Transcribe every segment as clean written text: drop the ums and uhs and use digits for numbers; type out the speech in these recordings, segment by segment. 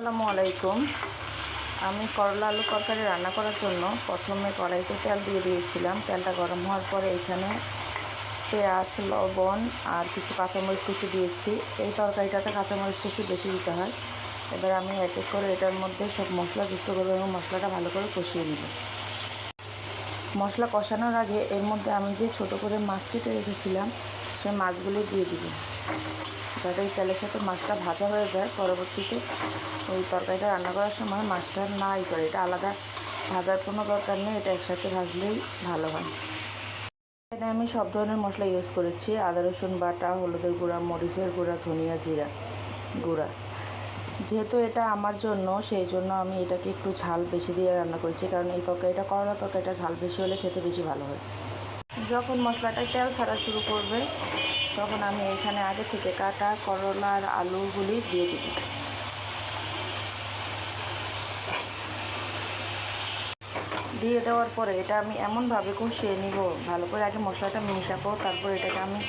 আসসালামু আলাইকুম। আমি করলা আলু তরকারি রান্না করার জন্য প্রথমে কড়াইতে তেল দিয়ে দিয়েছিলাম। তেলটা গরম হওয়ার পরে এখানে পেঁয়াজ, লবণ আর কিছু কাঁচামরিচ কুচি দিয়েছি। এই তরকারিটাতে কাঁচামরিচ কুচি বেশি দিতে হয়। এবার আমি এক এক করে এটার মধ্যে সব মশলা যুক্ত করবো এবং মশলাটা ভালো করে কষিয়ে নেব। মশলা কষানোর আগে এর মধ্যে আমি যে ছোট করে মাছ কেটে রেখেছিলাম সেই মাছগুলি দিয়ে দিব, যাতে এই তেলের সাথে মাছটা ভাজা হয়ে যায়। পরবর্তীতে ওই তরকারিটা রান্না করার সময় মাছটা নাই করে, এটা আলাদা ভাজার কোনো দরকার নেই, এটা একসাথে ভাজলেই ভালো হয়। এখানে আমি সব ধরনের মশলা ইউজ করেছি: আদা রসুন বাটা, হলুদের গুঁড়া, মরিচের গুঁড়া, ধনিয়া জিরা গুঁড়া। যেহেতু এটা আমার জন্য, সেই জন্য আমি এটাকে একটু ঝাল বেশি দিয়ে রান্না করেছি, কারণ এই তরকারিটা করলা তরকারিটা ঝাল বেশি হলে খেতে বেশি ভালো হয়। যখন মশলাটা তেল ছাড়া শুরু করবে তখন আমি এখানে আগে থেকে কাটা করলা আর আলুগুলি দিয়ে দিব। দিয়ে দেওয়ার পরে এটা আমি এমনভাবে কষিয়ে নিব, ভালো করে আগে মশলাটা মিশাবো, তারপর এটাকে আমি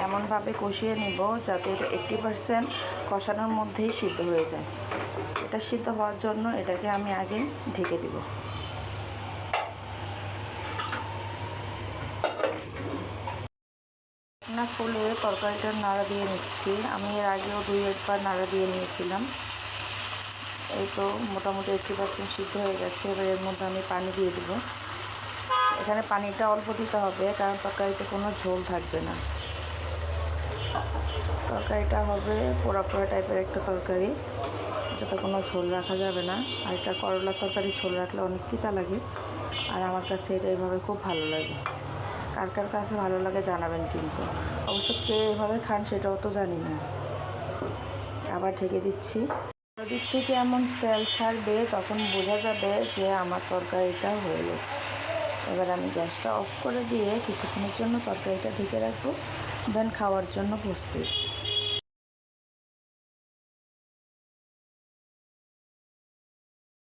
এমনভাবে কষিয়ে নিব যাতে এটা 80% কষানোর মধ্যেই সিদ্ধ হয়ে যায়। এটা সিদ্ধ হওয়ার জন্য এটাকে আমি আগে ঢেকে দিব। না ফুলে তরকারিটা নাড়া দিয়ে নিচ্ছি। আমি এর আগেও 2-1 বার নাড়া দিয়ে নিয়েছিলাম। এই তো মোটামুটি 80% সিদ্ধ হয়ে গেছে। এবার এর মধ্যে আমি পানি দিয়ে দেব। এখানে পানিটা অল্প দিতে হবে, কারণ তরকারিতে কোনো ঝোল থাকবে না। তরকারিটা হবে পোড়া পোড়া টাইপের একটা তরকারি, যাতে কোনো ঝোল রাখা যাবে না। আর এটা করলার তরকারি ঝোল রাখলে অনেক তিতা লাগে, আর আমার কাছে এটা এইভাবে খুব ভালো লাগে। কার কার কাছে ভালো লাগে জানাবেন কিন্তু। অবশ্য কে এভাবে খান সেটাও তো জানি না। আবার ঢেকে দিচ্ছি। দিক থেকে এমন তেল ছাড়বে তখন বোঝা যাবে যে আমার তরকারিটা হয়ে গেছে। এবার আমি গ্যাসটা অফ করে দিয়ে কিছুক্ষণের জন্য তরকারিটা ঢেকে রাখবো, দেন খাওয়ার জন্য প্রস্তুত।